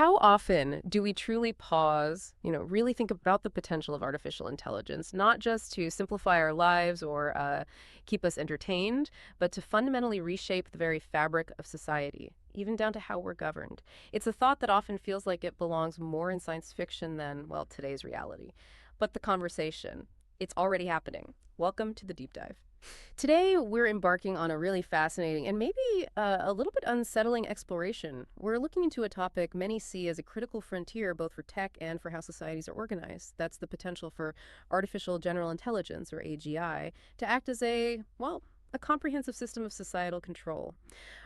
How often do we truly pause, really think about the potential of artificial intelligence, not just to simplify our lives or keep us entertained, but to fundamentally reshape the very fabric of society, even down to how we're governed? It's a thought that often feels like it belongs more in science fiction than, well, today's reality. But the conversation, it's already happening. Welcome to the deep dive. Today, we're embarking on a really fascinating and maybe a little bit unsettling exploration. We're looking into a topic many see as a critical frontier both for tech and for how societies are organized. That's the potential for artificial general intelligence, or AGI, to act as a comprehensive system of societal control.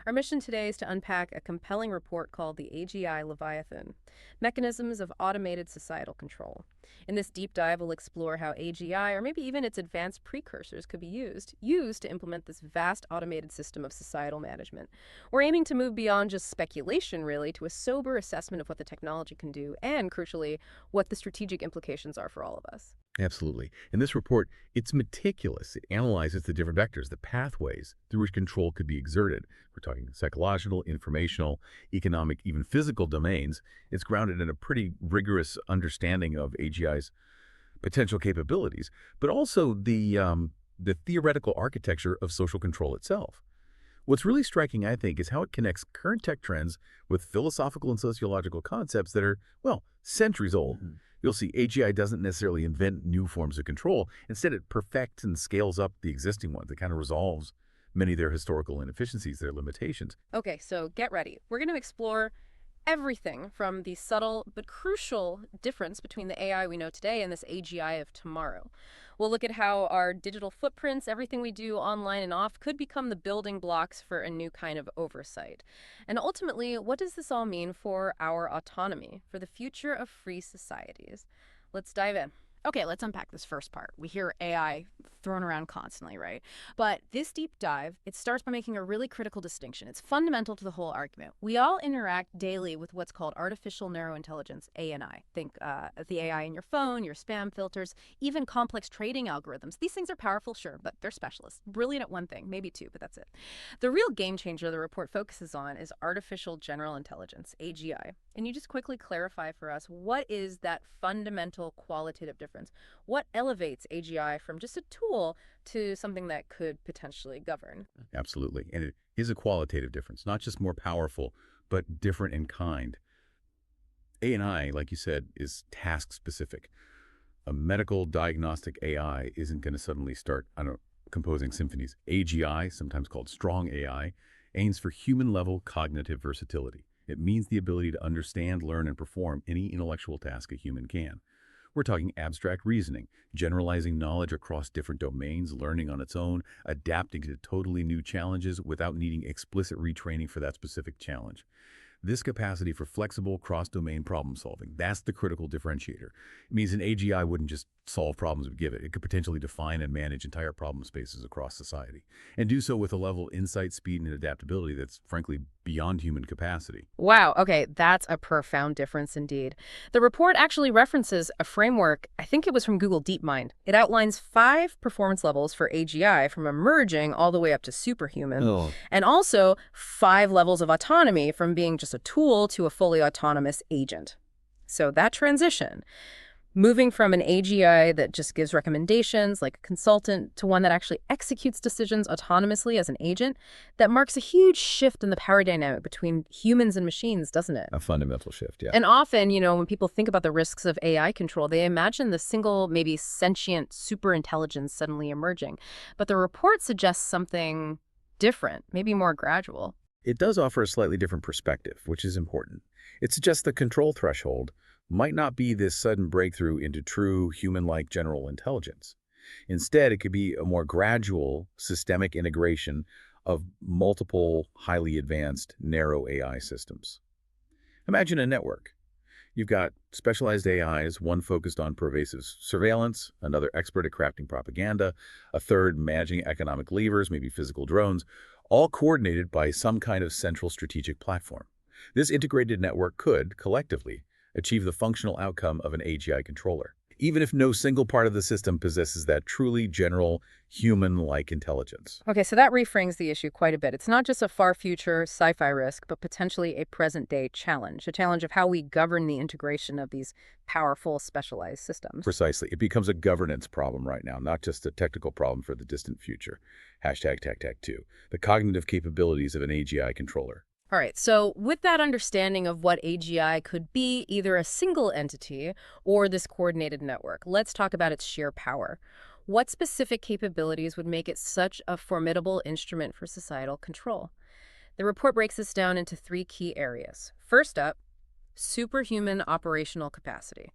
Our mission today is to unpack a compelling report called the AGI Leviathan, Mechanisms of Automated Societal Control. In this deep dive, we'll explore how AGI, or maybe even its advanced precursors, could be used to implement this vast automated system of societal management. We're aiming to move beyond just speculation, really, to a sober assessment of what the technology can do and, crucially, what the strategic implications are for all of us. Absolutely. In this report, it's meticulous. It analyzes the different vectors, the pathways through which control could be exerted. We're talking psychological, informational, economic, even physical domains. It's grounded in a pretty rigorous understanding of AGI's potential capabilities, but also the theoretical architecture of social control itself. What's really striking, I think, is how it connects current tech trends with philosophical and sociological concepts that are, well, centuries old. You'll see AGI doesn't necessarily invent new forms of control. Instead, it perfects and scales up the existing ones. It kind of resolves many of their historical inefficiencies, their limitations. Okay, so get ready. We're going to explore everything from the subtle but crucial difference between the AI we know today and this AGI of tomorrow. We'll look at how our digital footprints, everything we do online and off, could become the building blocks for a new kind of oversight. And ultimately, what does this all mean for our autonomy, for the future of free societies? Let's dive in. Okay, let's unpack this first part. We hear AI thrown around constantly, right? But this deep dive, it starts by making a really critical distinction. It's fundamental to the whole argument. We all interact daily with what's called artificial narrow intelligence, ANI. Think the AI in your phone, your spam filters, even complex trading algorithms. These things are powerful, sure, but they're specialists. Brilliant at one thing, maybe two, but that's it. The real game changer the report focuses on is artificial general intelligence, AGI. And you just quickly clarify for us, what is that fundamental qualitative difference? What elevates AGI from just a tool to something that could potentially govern? Absolutely. And it is a qualitative difference, not just more powerful, but different in kind. A&I, like you said, is task-specific. A medical diagnostic AI isn't going to suddenly start, composing symphonies. AGI, sometimes called strong AI, aims for human-level cognitive versatility. It means the ability to understand, learn, and perform any intellectual task a human can. We're talking abstract reasoning, generalizing knowledge across different domains, learning on its own, adapting to totally new challenges without needing explicit retraining for that specific challenge. This capacity for flexible cross-domain problem solving, that's the critical differentiator. It means an AGI wouldn't just solve problems we give it. It could potentially define and manage entire problem spaces across society, and do so with a level of insight, speed, and adaptability that's, frankly, beyond human capacity. Wow, okay, that's a profound difference indeed. The report actually references a framework, I think it was from Google DeepMind. It outlines 5 performance levels for AGI from emerging all the way up to superhuman, and also 5 levels of autonomy from being just a tool to a fully autonomous agent. So that transition, moving from an AGI that just gives recommendations like a consultant to one that actually executes decisions autonomously as an agent, that marks a huge shift in the power dynamic between humans and machines, doesn't it? A fundamental shift, yeah. And often, when people think about the risks of AI control, they imagine the single, maybe sentient superintelligence suddenly emerging. But the report suggests something different, maybe more gradual. It does offer a slightly different perspective, which is important. It suggests the control threshold might not be this sudden breakthrough into true human-like general intelligence. Instead, it could be a more gradual systemic integration of multiple highly advanced narrow AI systems. Imagine a network. You've got specialized AIs, one focused on pervasive surveillance, another expert at crafting propaganda, a third managing economic levers, maybe physical drones, all coordinated by some kind of central strategic platform. This integrated network could, collectively, achieve the functional outcome of an AGI controller. even if no single part of the system possesses that truly general, human-like intelligence. Okay, so that reframes the issue quite a bit. It's not just a far future sci-fi risk, but potentially a present-day challenge, a challenge of how we govern the integration of these powerful, specialized systems. Precisely. It becomes a governance problem right now, not just a technical problem for the distant future. Hashtag TAC2. The cognitive capabilities of an AGI controller. All right, so with that understanding of what AGI could be, either a single entity or this coordinated network, let's talk about its sheer power. What specific capabilities would make it such a formidable instrument for societal control? The report breaks this down into three key areas. First up, superhuman operational capacity.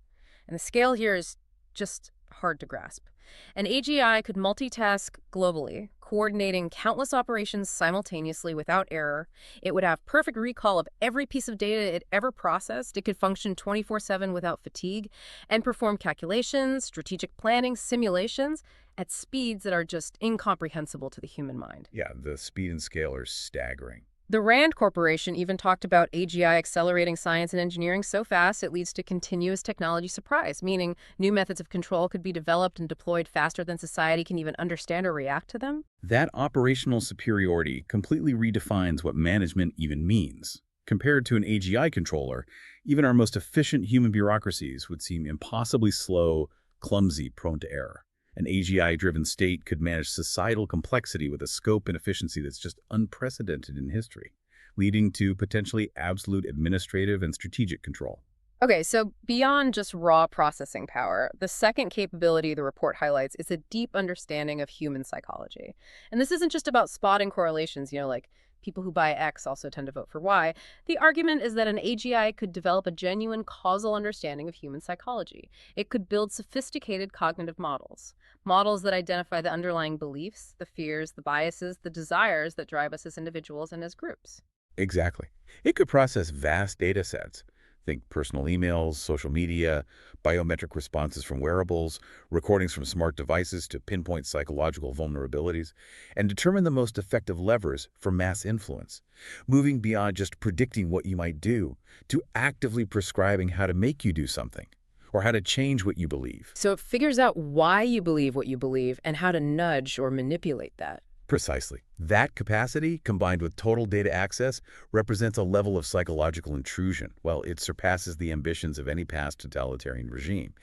And the scale here is just hard to grasp. An AGI could multitask globally, coordinating countless operations simultaneously without error. It would have perfect recall of every piece of data it ever processed. It could function 24/7 without fatigue and perform calculations, strategic planning, simulations at speeds that are just incomprehensible to the human mind. Yeah, the speed and scale are staggering. The Rand Corporation even talked about AGI accelerating science and engineering so fast it leads to continuous technology surprise, meaning new methods of control could be developed and deployed faster than society can even understand or react to them. That operational superiority completely redefines what management even means. Compared to an AGI controller, even our most efficient human bureaucracies would seem impossibly slow, clumsy, prone to error. An AGI-driven state could manage societal complexity with a scope and efficiency that's just unprecedented in history, leading to potentially absolute administrative and strategic control. Okay, so beyond just raw processing power, the second capability the report highlights is a deep understanding of human psychology. And this isn't just about spotting correlations, like people who buy X also tend to vote for Y. The argument is that an AGI could develop a genuine causal understanding of human psychology. It could build sophisticated cognitive models, models that identify the underlying beliefs, the fears, the biases, the desires that drive us as individuals and as groups. Exactly. It could process vast data sets. Think personal emails, social media, biometric responses from wearables, recordings from smart devices to pinpoint psychological vulnerabilities, and determine the most effective levers for mass influence, moving beyond just predicting what you might do to actively prescribing how to make you do something or how to change what you believe. So it figures out why you believe what you believe and how to nudge or manipulate that. Precisely. That capacity, combined with total data access, represents a level of psychological intrusion. Well, it surpasses the ambitions of any past totalitarian regime.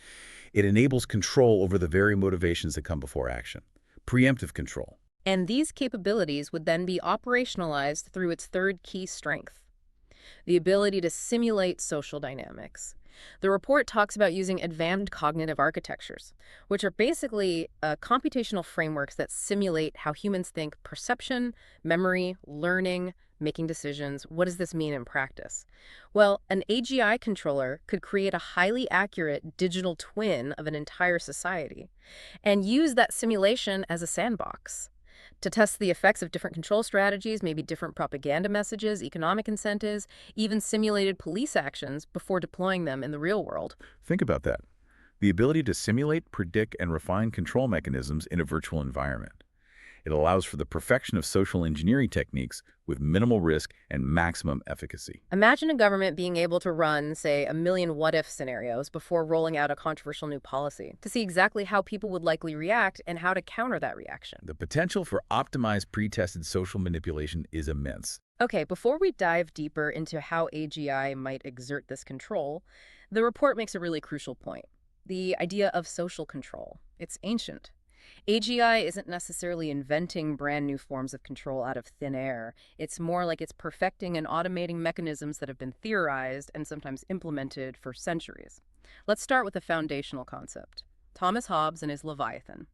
It enables control over the very motivations that come before action. Preemptive control. And these capabilities would then be operationalized through its third key strength, the ability to simulate social dynamics. The report talks about using advanced cognitive architectures, which are basically computational frameworks that simulate how humans think perception, memory, learning, making decisions. What does this mean in practice? Well, an AGI controller could create a highly accurate digital twin of an entire society and use that simulation as a sandbox to test the effects of different control strategies, maybe different propaganda messages, economic incentives, even simulated police actions before deploying them in the real world. Think about that. The ability to simulate, predict, and refine control mechanisms in a virtual environment. It allows for the perfection of social engineering techniques with minimal risk and maximum efficacy. Imagine a government being able to run, say, a million what-if scenarios before rolling out a controversial new policy to see exactly how people would likely react and how to counter that reaction. The potential for optimized pre-tested social manipulation is immense. Okay, before we dive deeper into how AGI might exert this control, the report makes a really crucial point. The idea of social control. It's ancient. AGI isn't necessarily inventing brand new forms of control out of thin air. It's more like it's perfecting and automating mechanisms that have been theorized and sometimes implemented for centuries. Let's start with a foundational concept. Thomas Hobbes and his Leviathan.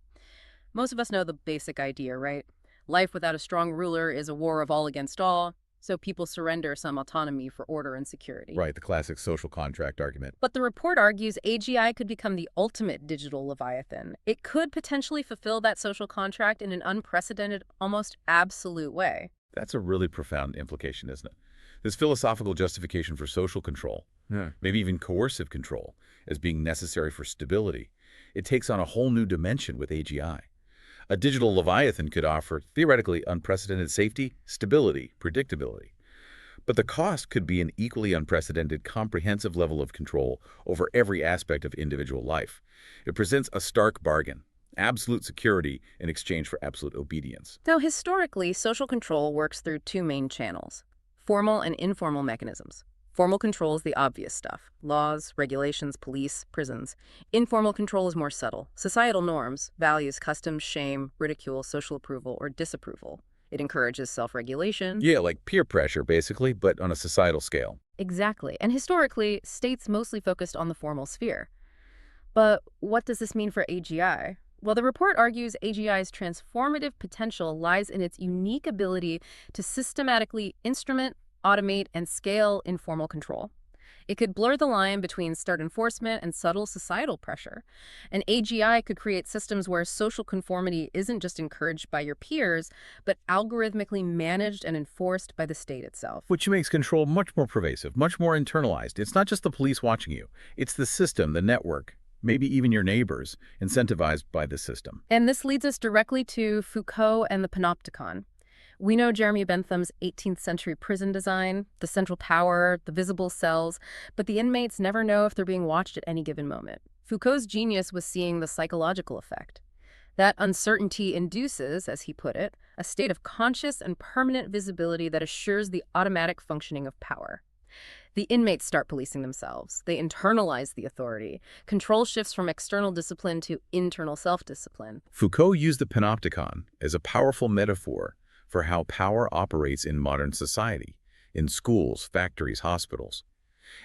Most of us know the basic idea, right? Life without a strong ruler is a war of all against all, so people surrender some autonomy for order and security. Right, the classic social contract argument. But the report argues AGI could become the ultimate digital Leviathan. It could potentially fulfill that social contract in an unprecedented, almost absolute way. That's a really profound implication, isn't it? This philosophical justification for social control, maybe even coercive control, as being necessary for stability, it takes on a whole new dimension with AGI. A digital Leviathan could offer, theoretically, unprecedented safety, stability, predictability. But the cost could be an equally unprecedented, comprehensive level of control over every aspect of individual life. It presents a stark bargain: absolute security in exchange for absolute obedience. Now, historically, social control works through two main channels: formal and informal mechanisms. Formal control is the obvious stuff: laws, regulations, police, prisons. Informal control is more subtle: societal norms, values, customs, shame, ridicule, social approval, or disapproval. It encourages self-regulation. Yeah, like peer pressure, basically, but on a societal scale. Exactly. And historically, states mostly focused on the formal sphere. But what does this mean for AGI? Well, the report argues AGI's transformative potential lies in its unique ability to systematically instrument, automate, and scale informal control. It could blur the line between start enforcement and subtle societal pressure. And AGI could create systems where social conformity isn't just encouraged by your peers, but algorithmically managed and enforced by the state itself. Which makes control much more pervasive, much more internalized. It's not just the police watching you. It's the system, the network, maybe even your neighbors, incentivized by the system. And this leads us directly to Foucault and the panopticon. We know Jeremy Bentham's 18th century prison design: the central tower, the visible cells, but the inmates never know if they're being watched at any given moment. Foucault's genius was seeing the psychological effect. That uncertainty induces, as he put it, a state of conscious and permanent visibility that assures the automatic functioning of power. The inmates start policing themselves. They internalize the authority. Control shifts from external discipline to internal self-discipline. Foucault used the panopticon as a powerful metaphor for how power operates in modern society, in schools, factories, hospitals.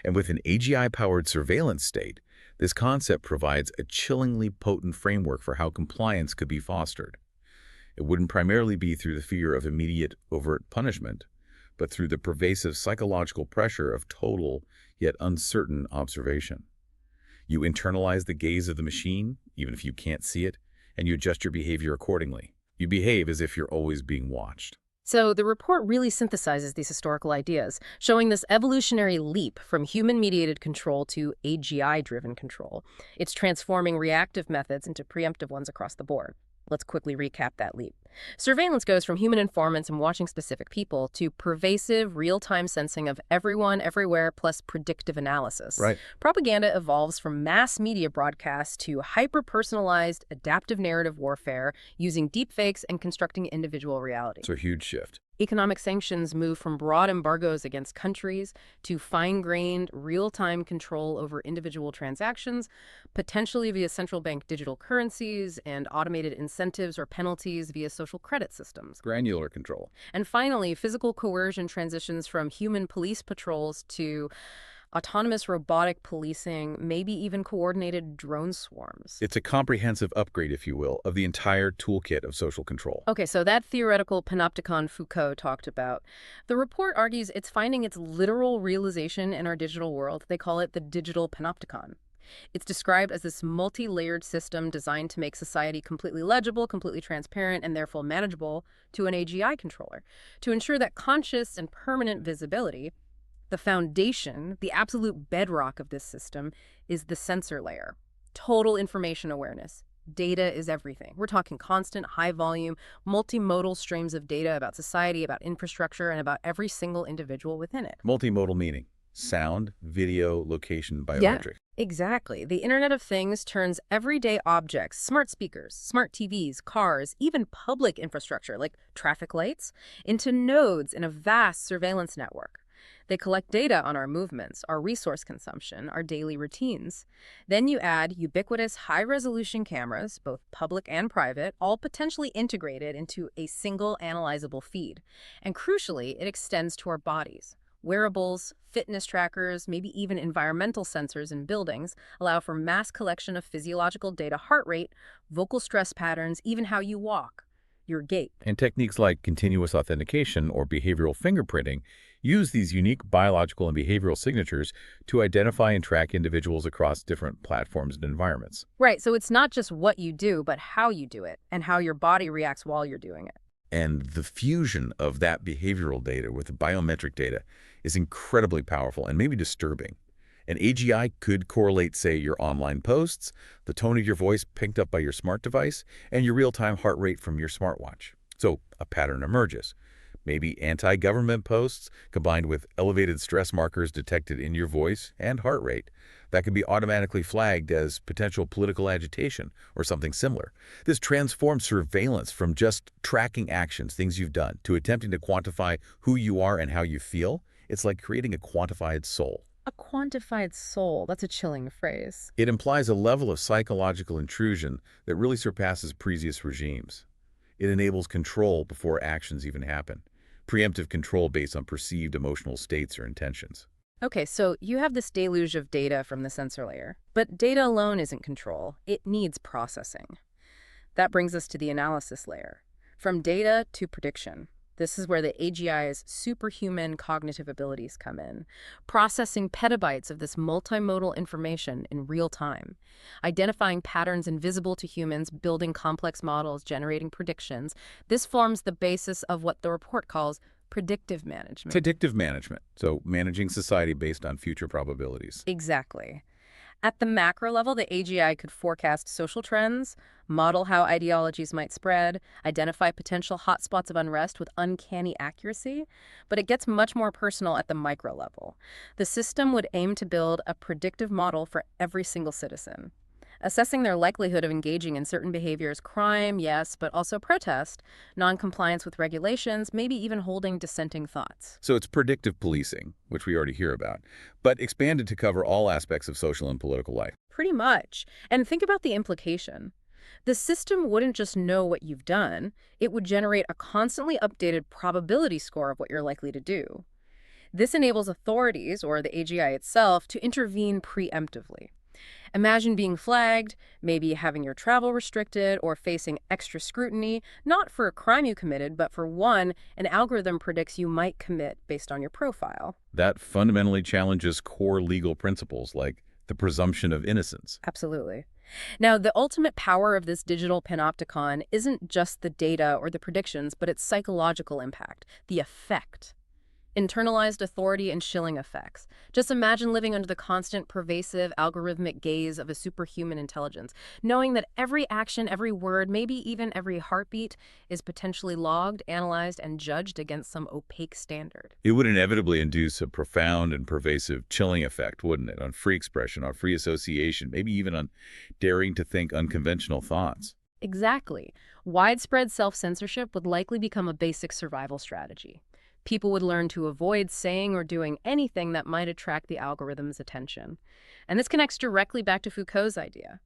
And with an AGI-powered surveillance state, this concept provides a chillingly potent framework for how compliance could be fostered. It wouldn't primarily be through the fear of immediate, overt punishment, but through the pervasive psychological pressure of total, yet uncertain observation. You internalize the gaze of the machine, even if you can't see it, and you adjust your behavior accordingly. You behave as if you're always being watched. So the report really synthesizes these historical ideas, showing this evolutionary leap from human-mediated control to AGI-driven control. It's transforming reactive methods into preemptive ones across the board. Let's quickly recap that leap. Surveillance goes from human informants and watching specific people to pervasive, real-time sensing of everyone, everywhere, plus predictive analysis. Right. Propaganda evolves from mass media broadcasts to hyper-personalized, adaptive narrative warfare using deepfakes and constructing individual reality. It's a huge shift. Economic sanctions move from broad embargoes against countries to fine-grained, real-time control over individual transactions, potentially via central bank digital currencies and automated incentives or penalties via social credit systems. Granular control. And finally, physical coercion transitions from human police patrols to autonomous robotic policing, maybe even coordinated drone swarms. It's a comprehensive upgrade, if you will, of the entire toolkit of social control. Okay, so that theoretical panopticon Foucault talked about, the report argues it's finding its literal realization in our digital world. They call it the digital panopticon. It's described as this multi-layered system designed to make society completely legible, completely transparent, and therefore manageable to an AGI controller, to ensure that conscious and permanent visibility. The foundation, the absolute bedrock of this system, is the sensor layer. Total information awareness. Data is everything. We're talking constant, high-volume, multimodal streams of data about society, about infrastructure, and about every single individual within it. Multimodal meaning sound, video, location, biometric. Exactly. The Internet of Things turns everyday objects, smart speakers, smart TVs, cars, even public infrastructure like traffic lights, into nodes in a vast surveillance network. They collect data on our movements, our resource consumption, our daily routines. Then you add ubiquitous high-resolution cameras, both public and private, all potentially integrated into a single analyzable feed. And crucially, it extends to our bodies. Wearables, fitness trackers, maybe even environmental sensors in buildings allow for mass collection of physiological data: heart rate, vocal stress patterns, even how you walk, your gait. And techniques like continuous authentication or behavioral fingerprinting use these unique biological and behavioral signatures to identify and track individuals across different platforms and environments. Right, so it's not just what you do, but how you do it and how your body reacts while you're doing it. And the fusion of that behavioral data with the biometric data is incredibly powerful and maybe disturbing. An AGI could correlate, say, your online posts, the tone of your voice picked up by your smart device, and your real-time heart rate from your smartwatch. So a pattern emerges. maybe anti-government posts combined with elevated stress markers detected in your voice and heart rate. That can be automatically flagged as potential political agitation or something similar. This transforms surveillance from just tracking actions, things you've done, to attempting to quantify who you are and how you feel. It's like creating a quantified soul. A quantified soul. That's a chilling phrase. It implies a level of psychological intrusion that really surpasses previous regimes. It enables control before actions even happen. Preemptive control based on perceived emotional states or intentions. Okay, so you have this deluge of data from the sensor layer. But data alone isn't control. It needs processing. That brings us to the analysis layer. From data to prediction. This is where the AGI's superhuman cognitive abilities come in, processing petabytes of this multimodal information in real time, identifying patterns invisible to humans, building complex models, generating predictions. This forms the basis of what the report calls predictive management. Predictive management, so managing society based on future probabilities. Exactly. At the macro level, the AGI could forecast social trends, model how ideologies might spread, identify potential hotspots of unrest with uncanny accuracy, but it gets much more personal at the micro level. The system would aim to build a predictive model for every single citizen, assessing their likelihood of engaging in certain behaviors, crime, yes, but also protest, non-compliance with regulations, maybe even holding dissenting thoughts. So it's predictive policing, which we already hear about, but expanded to cover all aspects of social and political life. Pretty much. And think about the implication. The system wouldn't just know what you've done, it would generate a constantly updated probability score of what you're likely to do. This enables authorities, or the AGI itself, to intervene preemptively. Imagine being flagged, maybe having your travel restricted, or facing extra scrutiny, not for a crime you committed, but for one an algorithm predicts you might commit based on your profile. That fundamentally challenges core legal principles like the presumption of innocence. Absolutely. Now, the ultimate power of this digital panopticon isn't just the data or the predictions, but its psychological impact, the effect. Internalized authority and chilling effects. Just imagine living under the constant, pervasive, algorithmic gaze of a superhuman intelligence, knowing that every action, every word, maybe even every heartbeat is potentially logged, analyzed, and judged against some opaque standard. It would inevitably induce a profound and pervasive chilling effect, wouldn't it, on free expression, on free association, maybe even on daring to think unconventional thoughts. Exactly. Widespread self-censorship would likely become a basic survival strategy. People would learn to avoid saying or doing anything that might attract the algorithm's attention. And this connects directly back to Foucault's idea.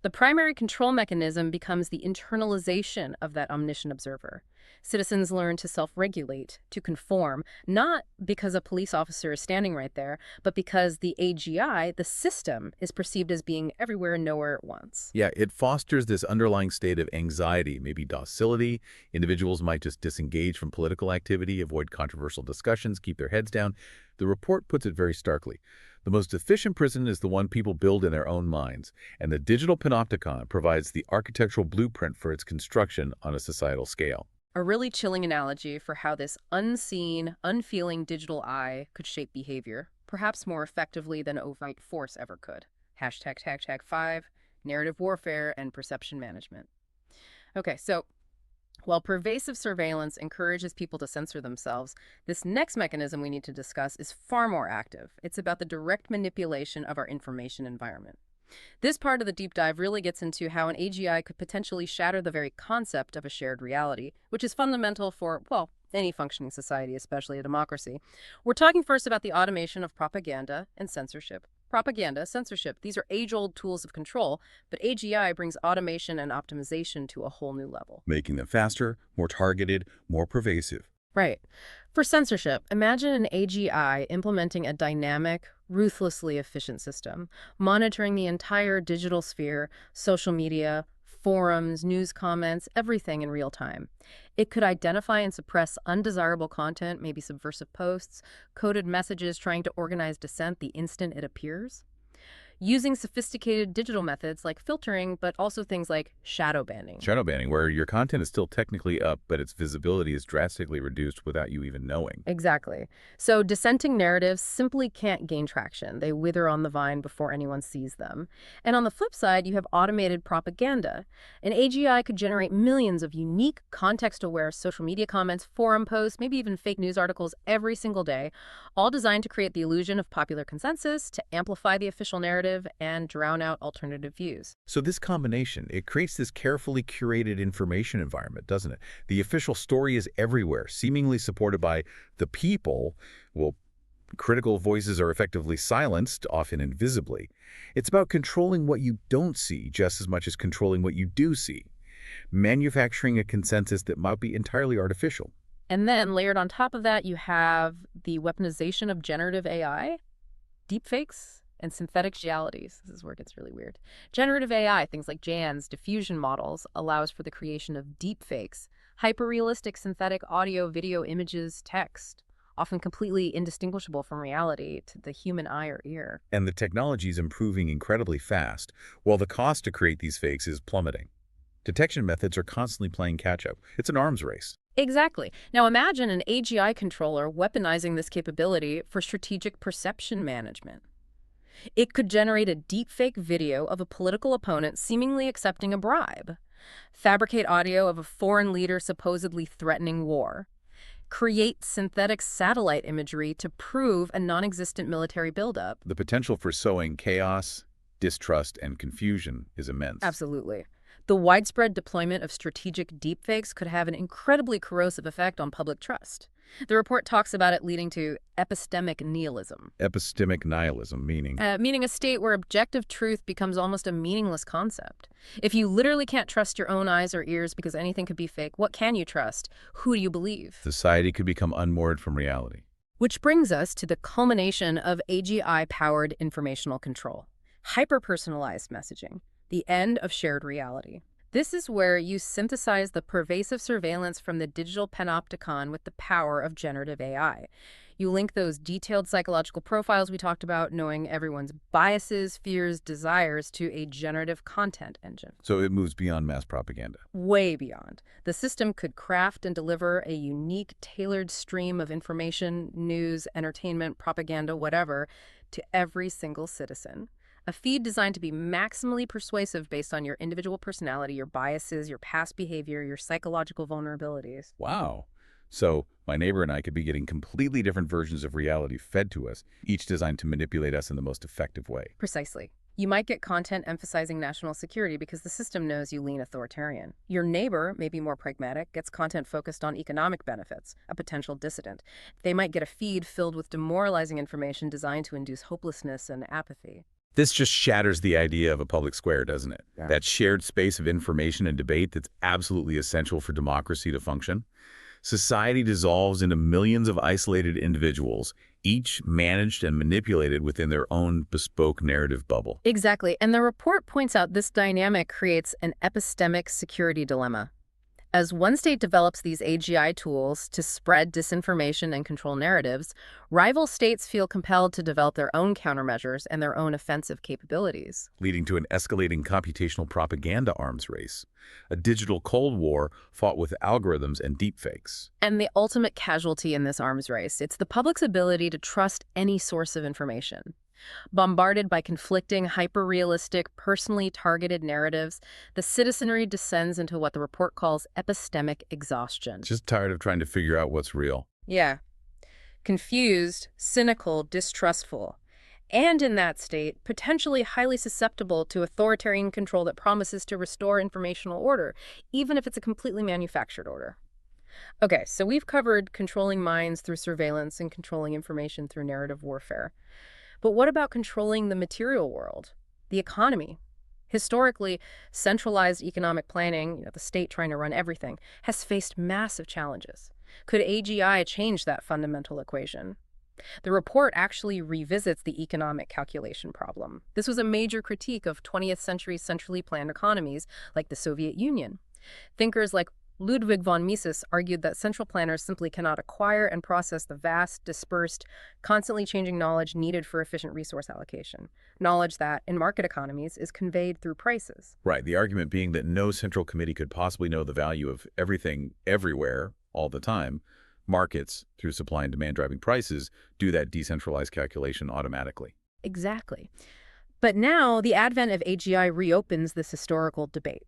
The primary control mechanism becomes the internalization of that omniscient observer. Citizens learn to self-regulate, to conform, not because a police officer is standing right there, but because the AGI, the system, is perceived as being everywhere and nowhere at once. Yeah, it fosters this underlying state of anxiety, maybe docility. Individuals might just disengage from political activity, avoid controversial discussions, keep their heads down. The report puts it very starkly. The most efficient prison is the one people build in their own minds, and the digital panopticon provides the architectural blueprint for its construction on a societal scale. A really chilling analogy for how this unseen, unfeeling digital eye could shape behavior, perhaps more effectively than overt force ever could. #5, narrative warfare and perception management. Okay, so while pervasive surveillance encourages people to censor themselves, this next mechanism we need to discuss is far more active. It's about the direct manipulation of our information environment. This part of the deep dive really gets into how an AGI could potentially shatter the very concept of a shared reality, which is fundamental for, well, any functioning society, especially a democracy. We're talking first about the automation of propaganda and censorship. Propaganda, censorship, these are age-old tools of control, but AGI brings automation and optimization to a whole new level. Making them faster, more targeted, more pervasive. Right. For censorship, imagine an AGI implementing a dynamic, ruthlessly efficient system, monitoring the entire digital sphere, social media, forums, news comments, everything in real time. It could identify and suppress undesirable content, maybe subversive posts, coded messages trying to organize dissent the instant it appears. using sophisticated digital methods like filtering, but also things like shadow banning. Shadow banning, where your content is still technically up, but its visibility is drastically reduced without you even knowing. Exactly. So dissenting narratives simply can't gain traction. They wither on the vine before anyone sees them. And on the flip side, you have automated propaganda. An AGI could generate millions of unique, context-aware social media comments, forum posts, maybe even fake news articles every single day, all designed to create the illusion of popular consensus, to amplify the official narrative, and drown out alternative views. So this combination, it creates this carefully curated information environment, doesn't it? The official story is everywhere, seemingly supported by the people. Well, critical voices are effectively silenced, often invisibly. It's about controlling what you don't see just as much as controlling what you do see, manufacturing a consensus that might be entirely artificial. And then layered on top of that, you have the weaponization of generative AI, deepfakes, and synthetic realities. This is where it gets really weird. Generative AI, things like GANs, diffusion models, allows for the creation of deepfakes, hyper-realistic synthetic audio, video, images, text, often completely indistinguishable from reality to the human eye or ear. And the technology is improving incredibly fast, while the cost to create these fakes is plummeting. Detection methods are constantly playing catch-up. It's an arms race. Exactly. Now imagine an AGI controller weaponizing this capability for strategic perception management. It could generate a deepfake video of a political opponent seemingly accepting a bribe, fabricate audio of a foreign leader supposedly threatening war, create synthetic satellite imagery to prove a non-existent military buildup. The potential for sowing chaos, distrust, and confusion is immense. Absolutely. The widespread deployment of strategic deepfakes could have an incredibly corrosive effect on public trust. The report talks about it leading to epistemic nihilism. Epistemic nihilism, Meaning a state where objective truth becomes almost a meaningless concept. If you literally can't trust your own eyes or ears because anything could be fake, what can you trust? Who do you believe? society could become unmoored from reality. Which brings us to the culmination of AGI-powered informational control. Hyper-personalized messaging, the end of shared reality. This is where you synthesize the pervasive surveillance from the digital panopticon with the power of generative AI. You link those detailed psychological profiles we talked about, knowing everyone's biases, fears, desires, to a generative content engine. So it moves beyond mass propaganda. Way beyond. The system could craft and deliver a unique, tailored stream of information, news, entertainment, propaganda, whatever, to every single citizen. A feed designed to be maximally persuasive based on your individual personality, your biases, your past behavior, your psychological vulnerabilities. Wow. So my neighbor and I could be getting completely different versions of reality fed to us, each designed to manipulate us in the most effective way. Precisely. You might get content emphasizing national security because the system knows you lean authoritarian. Your neighbor, maybe more pragmatic, gets content focused on economic benefits, a potential dissident. They might get a feed filled with demoralizing information designed to induce hopelessness and apathy. This just shatters the idea of a public square, doesn't it? Yeah. That shared space of information and debate that's absolutely essential for democracy to function. Society dissolves into millions of isolated individuals, each managed and manipulated within their own bespoke narrative bubble. Exactly. And the report points out this dynamic creates an epistemic security dilemma. As one state develops these AGI tools to spread disinformation and control narratives, rival states feel compelled to develop their own countermeasures and their own offensive capabilities. Leading to an escalating computational propaganda arms race, a digital Cold War fought with algorithms and deepfakes. And the ultimate casualty in this arms race, it's the public's ability to trust any source of information. Bombarded by conflicting, hyper-realistic, personally targeted narratives, the citizenry descends into what the report calls epistemic exhaustion. Just tired of trying to figure out what's real. Yeah. Confused, cynical, distrustful. And in that state, potentially highly susceptible to authoritarian control that promises to restore informational order, even if it's a completely manufactured order. Okay, so we've covered controlling minds through surveillance and controlling information through narrative warfare. But what about controlling the material world, the economy? Historically, centralized economic planning, the state trying to run everything, has faced massive challenges. Could AGI change that fundamental equation? The report actually revisits the economic calculation problem. This was a major critique of 20th century centrally planned economies like the Soviet Union. Thinkers like Ludwig von Mises argued that central planners simply cannot acquire and process the vast, dispersed, constantly changing knowledge needed for efficient resource allocation. Knowledge that, in market economies, is conveyed through prices. Right, the argument being that no central committee could possibly know the value of everything everywhere all the time. Markets, through supply and demand driving prices, do that decentralized calculation automatically. Exactly. But now, the advent of AGI reopens this historical debate.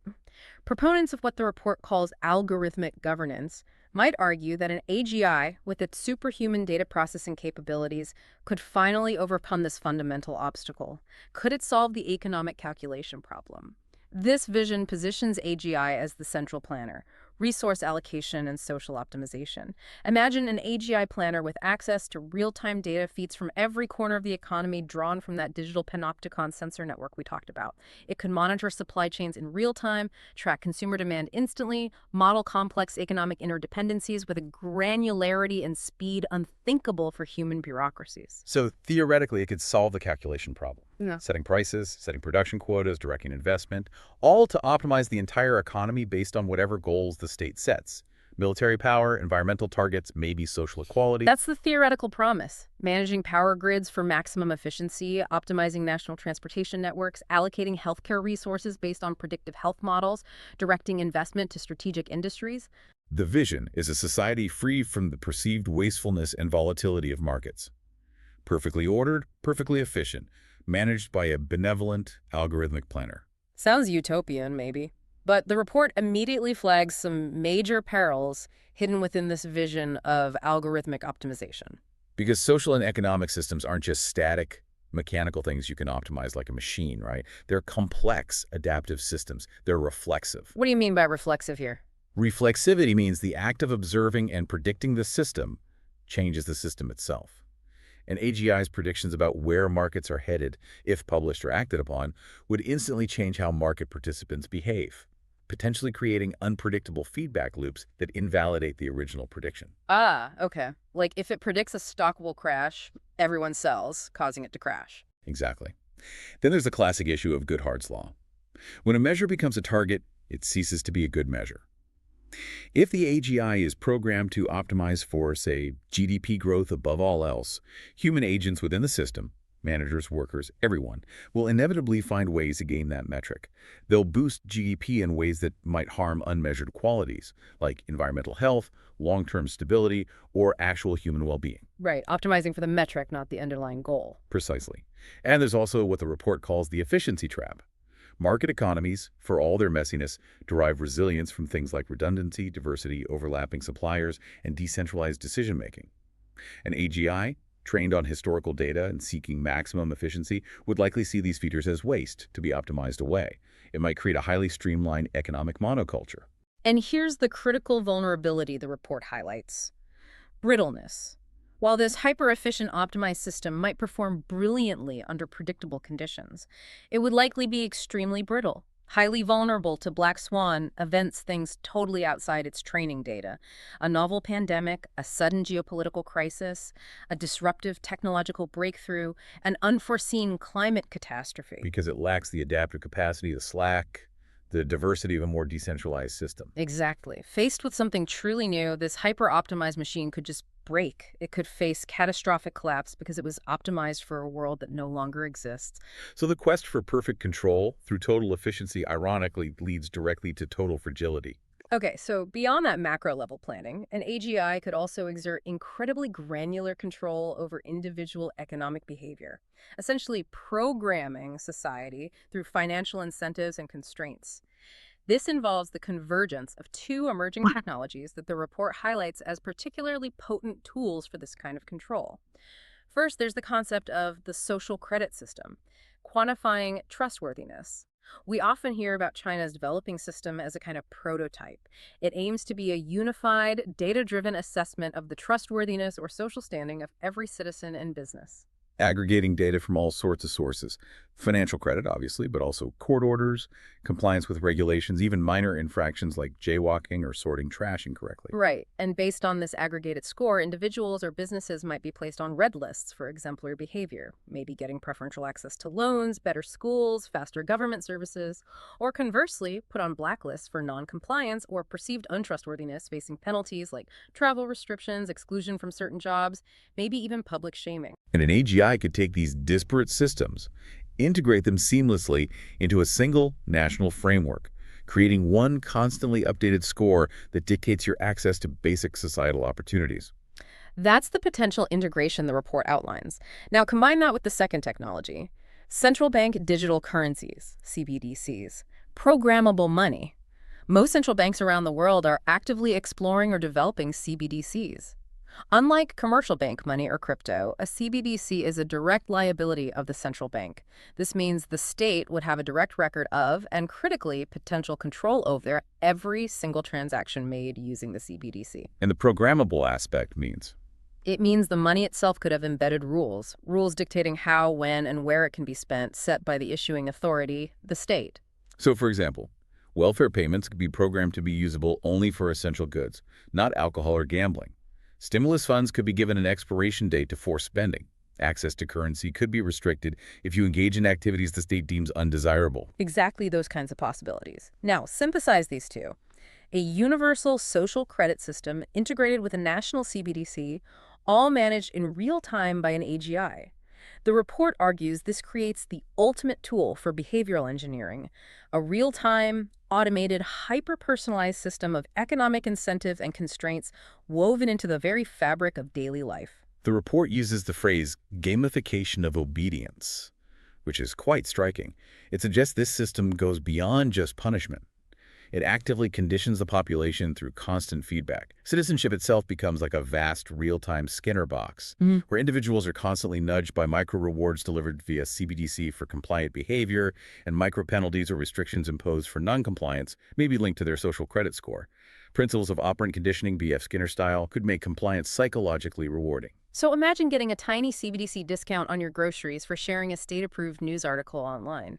Proponents of what the report calls algorithmic governance might argue that an AGI, with its superhuman data processing capabilities, could finally overcome this fundamental obstacle. Could it solve the economic calculation problem? This vision positions AGI as the central planner, resource allocation, and social optimization. Imagine an AGI planner with access to real-time data feeds from every corner of the economy drawn from that digital panopticon sensor network we talked about. It could monitor supply chains in real time, track consumer demand instantly, model complex economic interdependencies with a granularity and speed unthinkable for human bureaucracies. So theoretically, it could solve the calculation problem. Yeah. Setting prices, setting production quotas, directing investment, all to optimize the entire economy based on whatever goals the state sets. Military power, environmental targets, maybe social equality. That's the theoretical promise. Managing power grids for maximum efficiency, optimizing national transportation networks, allocating healthcare resources based on predictive health models, directing investment to strategic industries. The vision is a society free from the perceived wastefulness and volatility of markets. Perfectly ordered, perfectly efficient, managed by a benevolent, algorithmic planner. Sounds utopian, maybe. But the report immediately flags some major perils hidden within this vision of algorithmic optimization. Because social and economic systems aren't just static, mechanical things you can optimize like a machine, right? They're complex, adaptive systems. They're reflexive. What do you mean by reflexive here? Reflexivity means the act of observing and predicting the system changes the system itself. And AGI's predictions about where markets are headed, if published or acted upon, would instantly change how market participants behave, potentially creating unpredictable feedback loops that invalidate the original prediction. Ah, okay. Like if it predicts a stock will crash, everyone sells, causing it to crash. Exactly. Then there's the classic issue of Goodhart's law. When a measure becomes a target, it ceases to be a good measure. If the AGI is programmed to optimize for, say, GDP growth above all else, human agents within the system, managers, workers, everyone, will inevitably find ways to gain that metric. They'll boost GDP in ways that might harm unmeasured qualities, like environmental health, long-term stability, or actual human well-being. Right, optimizing for the metric, not the underlying goal. Precisely. And there's also what the report calls the efficiency trap. Market economies, for all their messiness, derive resilience from things like redundancy, diversity, overlapping suppliers, and decentralized decision-making. An AGI, trained on historical data and seeking maximum efficiency, would likely see these features as waste to be optimized away. It might create a highly streamlined economic monoculture. And here's the critical vulnerability the report highlights: brittleness. While this hyper-efficient optimized system might perform brilliantly under predictable conditions, it would likely be extremely brittle, highly vulnerable to black swan events, things totally outside its training data. A novel pandemic, a sudden geopolitical crisis, a disruptive technological breakthrough, an unforeseen climate catastrophe. Because it lacks the adaptive capacity, the slack, the diversity of a more decentralized system. Exactly. Faced with something truly new, this hyper-optimized machine could just break. It could face catastrophic collapse because it was optimized for a world that no longer exists. So the quest for perfect control through total efficiency ironically leads directly to total fragility. Okay, so beyond that macro-level planning, an AGI could also exert incredibly granular control over individual economic behavior, essentially programming society through financial incentives and constraints. This involves the convergence of two emerging technologies that the report highlights as particularly potent tools for this kind of control. First, there's the concept of the social credit system, quantifying trustworthiness. We often hear about China's developing system as a kind of prototype. It aims to be a unified, data-driven assessment of the trustworthiness or social standing of every citizen and business. Aggregating data from all sorts of sources, Financial credit, obviously, but also court orders, compliance with regulations, even minor infractions like jaywalking or sorting trash incorrectly. Right. And based on this aggregated score, individuals or businesses might be placed on red lists for exemplary behavior, maybe getting preferential access to loans, better schools, faster government services, or conversely, put on blacklists for non-compliance or perceived untrustworthiness, facing penalties like travel restrictions, exclusion from certain jobs, maybe even public shaming. And an AGI could take these disparate systems, integrate them seamlessly into a single national framework, creating one constantly updated score that dictates your access to basic societal opportunities. That's the potential integration the report outlines. Now, combine that with the second technology, central bank digital currencies, CBDCs, programmable money. Most central banks around the world are actively exploring or developing CBDCs. Unlike commercial bank money or crypto, a CBDC is a direct liability of the central bank. This means the state would have a direct record of, and critically, potential control over every single transaction made using the CBDC. And the programmable aspect means It means the money itself could have embedded rules dictating how, when, and where it can be spent, set by the issuing authority, the state. so, for example, welfare payments could be programmed to be usable only for essential goods, not alcohol or gambling. Stimulus funds could be given an expiration date to force spending. Access to currency could be restricted if you engage in activities the state deems undesirable. Exactly those kinds of possibilities. Now, synthesize these two. A universal social credit system integrated with a national CBDC, all managed in real time by an AGI. The report argues this creates the ultimate tool for behavioral engineering, a real-time, automated, hyper-personalized system of economic incentives and constraints woven into the very fabric of daily life. The report uses the phrase gamification of obedience, which is quite striking. It suggests this system goes beyond just punishment. It actively conditions the population through constant feedback. Citizenship itself becomes like a vast, real-time Skinner box, where individuals are constantly nudged by micro-rewards delivered via CBDC for compliant behavior, and micro-penalties or restrictions imposed for non-compliance may be linked to their social credit score. Principles of operant conditioning, BF Skinner style, could make compliance psychologically rewarding. So imagine getting a tiny CBDC discount on your groceries for sharing a state-approved news article online.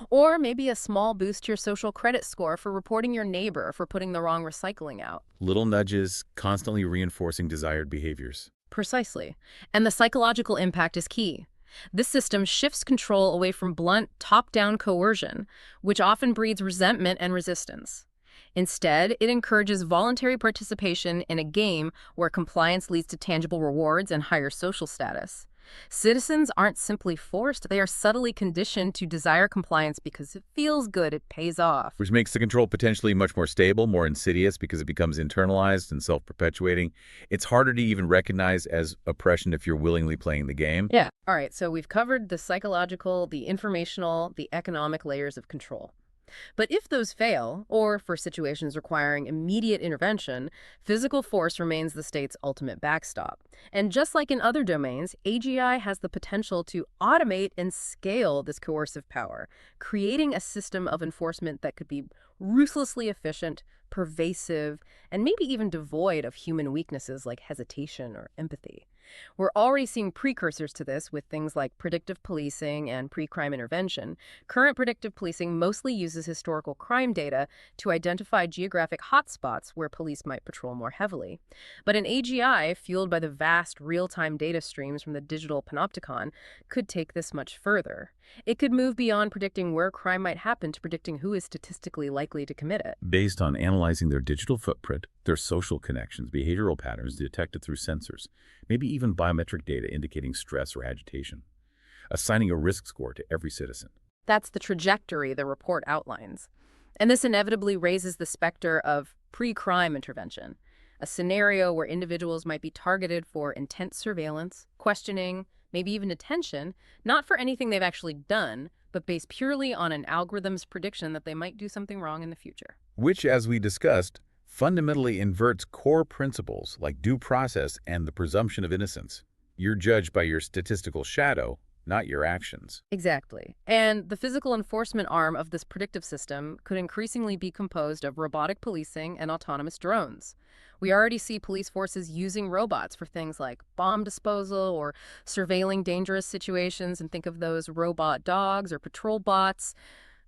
Or maybe a small boost to your social credit score for reporting your neighbor for putting the wrong recycling out. Little nudges, constantly reinforcing desired behaviors. Precisely. And the psychological impact is key. This system shifts control away from blunt, top-down coercion, which often breeds resentment and resistance. Instead, it encourages voluntary participation in a game where compliance leads to tangible rewards and higher social status. Citizens aren't simply forced, they are subtly conditioned to desire compliance because it feels good, it pays off. Which makes the control potentially much more stable, more insidious, because it becomes internalized and self-perpetuating. It's harder to even recognize as oppression if you're willingly playing the game. Yeah. All right, so we've covered the psychological, the informational, the economic layers of control. But if those fail, or for situations requiring immediate intervention, physical force remains the state's ultimate backstop. And just like in other domains, AGI has the potential to automate and scale this coercive power, creating a system of enforcement that could be ruthlessly efficient, pervasive, and maybe even devoid of human weaknesses like hesitation or empathy. We're already seeing precursors to this with things like predictive policing and pre-crime intervention. Current predictive policing mostly uses historical crime data to identify geographic hotspots where police might patrol more heavily. But an AGI, fueled by the vast real-time data streams from the digital panopticon, could take this much further. It could move beyond predicting where crime might happen to predicting who is statistically likely to commit it. Based on analyzing their digital footprint, their social connections, behavioral patterns detected through sensors, maybe even biometric data indicating stress or agitation, assigning a risk score to every citizen. That's the trajectory the report outlines. And this inevitably raises the specter of pre-crime intervention, a scenario where individuals might be targeted for intense surveillance, questioning, maybe even detention, not for anything they've actually done, but based purely on an algorithm's prediction that they might do something wrong in the future. Which, as we discussed, fundamentally inverts core principles like due process and the presumption of innocence. You're judged by your statistical shadow, not your actions. Exactly. And the physical enforcement arm of this predictive system could increasingly be composed of robotic policing and autonomous drones. We already see police forces using robots for things like bomb disposal or surveilling dangerous situations, and think of those robot dogs or patrol bots.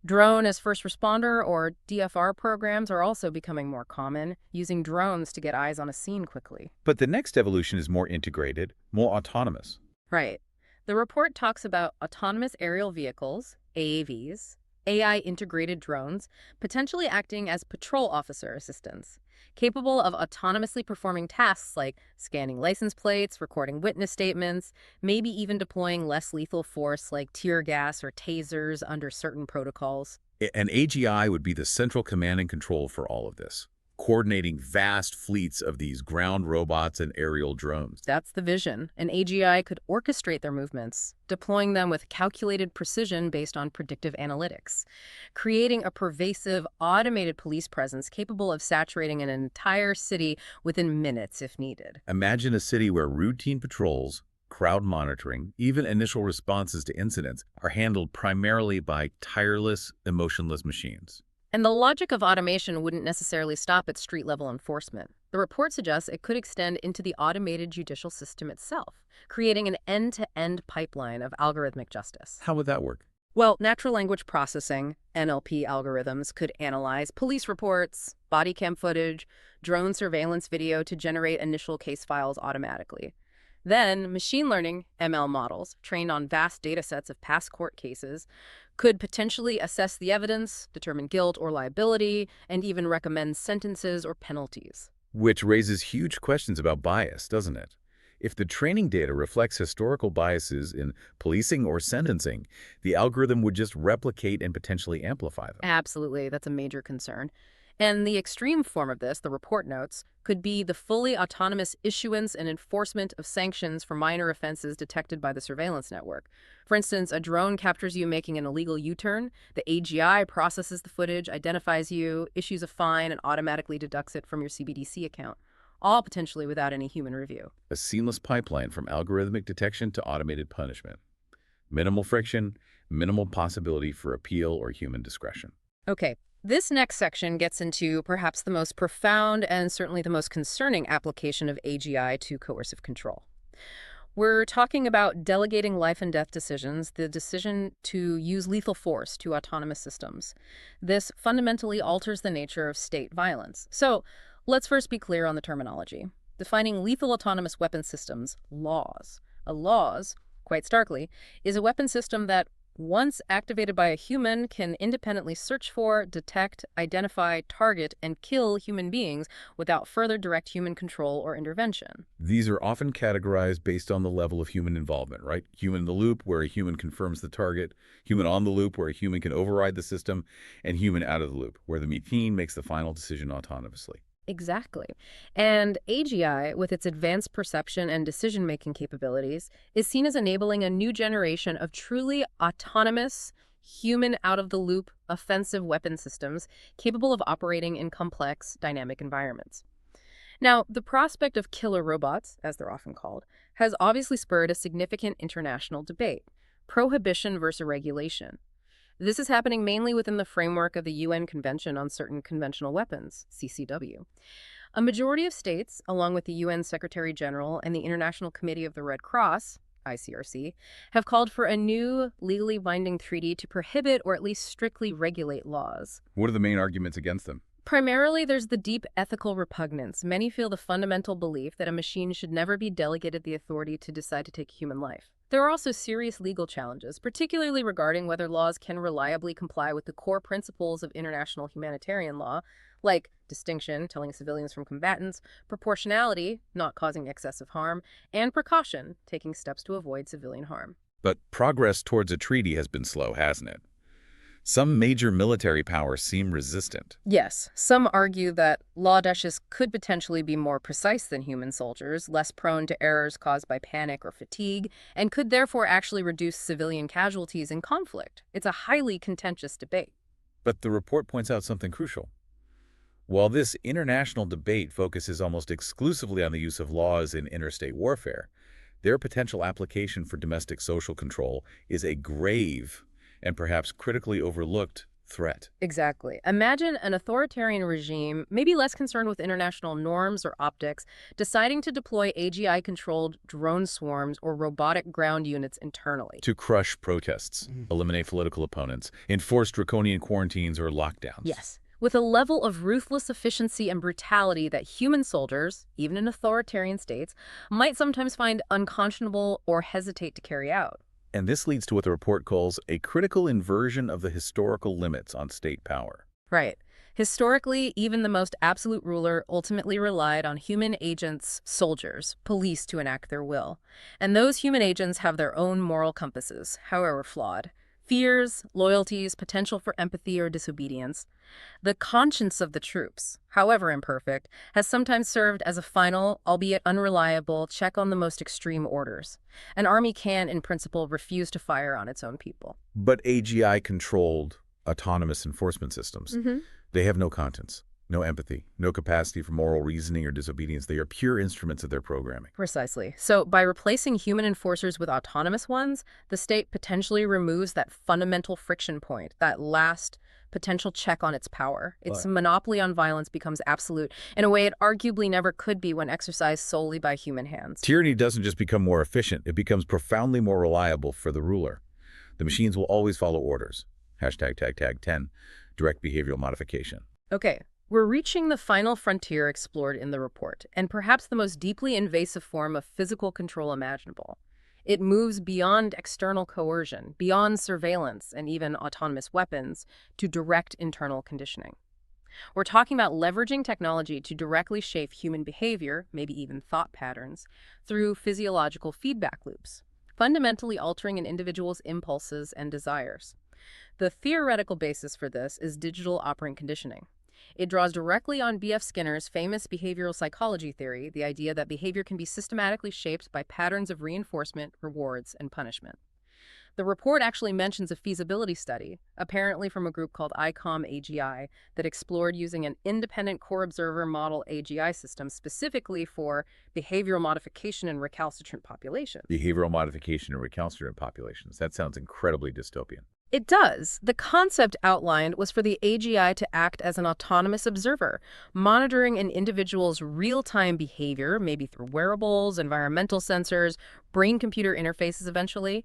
Drone as first responder or DFR programs are also becoming more common, using drones to get eyes on a scene quickly. But the next evolution is more integrated, more autonomous. Right. The report talks about autonomous aerial vehicles, AAVs, AI integrated drones, potentially acting as patrol officer assistants, capable of autonomously performing tasks like scanning license plates, recording witness statements, maybe even deploying less lethal force like tear gas or tasers under certain protocols. An AGI would be the central command and control for all of this, coordinating vast fleets of these ground robots and aerial drones. That's the vision. An AGI could orchestrate their movements, deploying them with calculated precision based on predictive analytics, creating a pervasive, automated police presence capable of saturating an entire city within minutes if needed. Imagine a city where routine patrols, crowd monitoring, even initial responses to incidents are handled primarily by tireless, emotionless machines. And the logic of automation wouldn't necessarily stop at street-level enforcement. The report suggests it could extend into the automated judicial system itself, creating an end-to-end pipeline of algorithmic justice. How would that work? Well, natural language processing, NLP algorithms, could analyze police reports, body cam footage, drone surveillance video to generate initial case files automatically. Then, machine learning, ML models, trained on vast data sets of past court cases, could potentially assess the evidence, determine guilt or liability, and even recommend sentences or penalties. Which raises huge questions about bias, doesn't it? If the training data reflects historical biases in policing or sentencing, the algorithm would just replicate and potentially amplify them. Absolutely, that's a major concern. And the extreme form of this, the report notes, could be the fully autonomous issuance and enforcement of sanctions for minor offenses detected by the surveillance network. For instance, a drone captures you making an illegal U-turn, the AGI processes the footage, identifies you, issues a fine, and automatically deducts it from your CBDC account, all potentially without any human review. A seamless pipeline from algorithmic detection to automated punishment. Minimal friction, minimal possibility for appeal or human discretion. Okay. This next section gets into perhaps the most profound and certainly the most concerning application of AGI to coercive control. We're talking about delegating life and death decisions, the decision to use lethal force to autonomous systems. This fundamentally alters the nature of state violence. So let's first be clear on the terminology. Defining lethal autonomous weapon systems, laws. A laws, quite starkly, is a weapon system that once activated by a human, can independently search for, detect, identify, target, and kill human beings without further direct human control or intervention. These are often categorized based on the level of human involvement, right? Human in the loop, where a human confirms the target, human on the loop, where a human can override the system, and human out of the loop, where the machine makes the final decision autonomously. Exactly. And AGI, with its advanced perception and decision-making capabilities, is seen as enabling a new generation of truly autonomous, human out-of-the-loop, offensive weapon systems capable of operating in complex, dynamic environments. Now, the prospect of killer robots, as they're often called, has obviously spurred a significant international debate: prohibition versus regulation. This is happening mainly within the framework of the UN Convention on Certain Conventional Weapons, CCW. A majority of states, along with the UN Secretary General and the International Committee of the Red Cross, ICRC, have called for a new legally binding treaty to prohibit or at least strictly regulate laws. What are the main arguments against them? Primarily, there's the deep ethical repugnance. Many feel the fundamental belief that a machine should never be delegated the authority to decide to take human life. There are also serious legal challenges, particularly regarding whether laws can reliably comply with the core principles of international humanitarian law, like distinction, telling civilians from combatants, proportionality, not causing excessive harm, and precaution, taking steps to avoid civilian harm. But progress towards a treaty has been slow, hasn't it? Some major military powers seem resistant. Yes, some argue that lawdashes could potentially be more precise than human soldiers, less prone to errors caused by panic or fatigue, and could therefore actually reduce civilian casualties in conflict. It's a highly contentious debate. But the report points out something crucial. While this international debate focuses almost exclusively on the use of laws in interstate warfare, Their potential application for domestic social control is a grave and perhaps critically overlooked threat. Exactly. Imagine an authoritarian regime, maybe less concerned with international norms or optics, deciding to deploy AGI-controlled drone swarms or robotic ground units internally. To crush protests, eliminate political opponents, enforce draconian quarantines or lockdowns. Yes. With a level of ruthless efficiency and brutality that human soldiers, even in authoritarian states, might sometimes find unconscionable or hesitate to carry out. And this leads to what the report calls a critical inversion of the historical limits on state power. Right. Historically, even the most absolute ruler ultimately relied on human agents, soldiers, police to enact their will. And those human agents have their own moral compasses, however flawed. Fears, loyalties, potential for empathy or disobedience. The conscience of the troops, however imperfect, has sometimes served as a final, albeit unreliable, check on the most extreme orders. An army can, in principle, refuse to fire on its own people. But AGI-controlled autonomous enforcement systems, they have no conscience, no empathy, no capacity for moral reasoning or disobedience. They are pure instruments of their programming. Precisely. So by replacing human enforcers with autonomous ones, the state potentially removes that fundamental friction point, that last potential check on its power. Its monopoly on violence becomes absolute in a way it arguably never could be when exercised solely by human hands. Tyranny doesn't just become more efficient, it becomes profoundly more reliable for the ruler. The machines will always follow orders. #10, direct behavioral modification. Okay. We're reaching the final frontier explored in the report, and perhaps the most deeply invasive form of physical control imaginable. It moves beyond external coercion, beyond surveillance and even autonomous weapons, to direct internal conditioning. We're talking about leveraging technology to directly shape human behavior, maybe even thought patterns, through physiological feedback loops, fundamentally altering an individual's impulses and desires. The theoretical basis for this is digital operant conditioning. It draws directly on B.F. Skinner's famous behavioral psychology theory, the idea that behavior can be systematically shaped by patterns of reinforcement, rewards, and punishment. The report actually mentions a feasibility study, apparently from a group called ICOM AGI, that explored using an independent core observer model AGI system specifically for behavioral modification in recalcitrant populations. Behavioral modification in recalcitrant populations. That sounds incredibly dystopian. It does. The concept outlined was for the AGI to act as an autonomous observer, monitoring an individual's real-time behavior, maybe through wearables, environmental sensors, brain-computer interfaces eventually,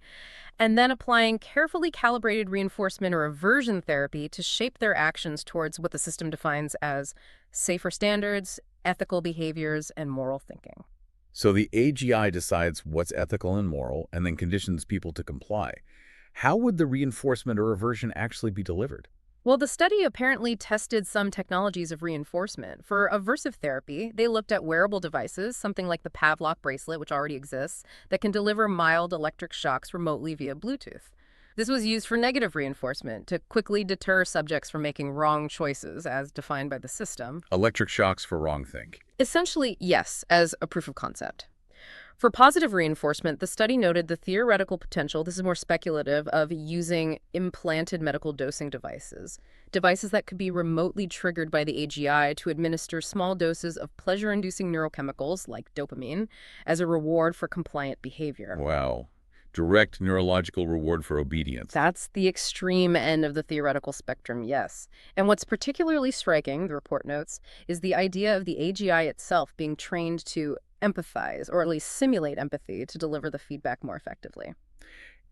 and then applying carefully calibrated reinforcement or aversion therapy to shape their actions towards what the system defines as safer standards, ethical behaviors, and moral thinking. So the AGI decides what's ethical and moral and then conditions people to comply. How would the reinforcement or aversion actually be delivered? Well, the study apparently tested some technologies of reinforcement. For aversive therapy, they looked at wearable devices, something like the Pavlok bracelet, which already exists, that can deliver mild electric shocks remotely via Bluetooth. This was used for negative reinforcement to quickly deter subjects from making wrong choices, as defined by the system. Electric shocks for wrongthink. Essentially, yes, as a proof of concept. For positive reinforcement, the study noted the theoretical potential, this is more speculative, of using implanted medical dosing devices. Devices that could be remotely triggered by the AGI to administer small doses of pleasure-inducing neurochemicals, like dopamine, as a reward for compliant behavior. Wow. Direct neurological reward for obedience. That's the extreme end of the theoretical spectrum, yes. And what's particularly striking, the report notes, is the idea of the AGI itself being trained to empathize, or at least simulate empathy, to deliver the feedback more effectively.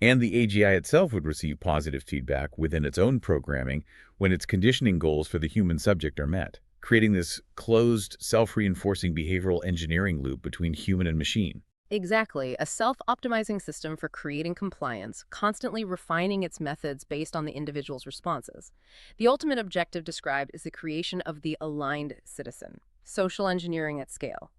And the AGI itself would receive positive feedback within its own programming when its conditioning goals for the human subject are met, creating this closed, self-reinforcing behavioral engineering loop between human and machine. Exactly, a self-optimizing system for creating compliance, constantly refining its methods based on the individual's responses. The ultimate objective described is the creation of the aligned citizen, social engineering at scale.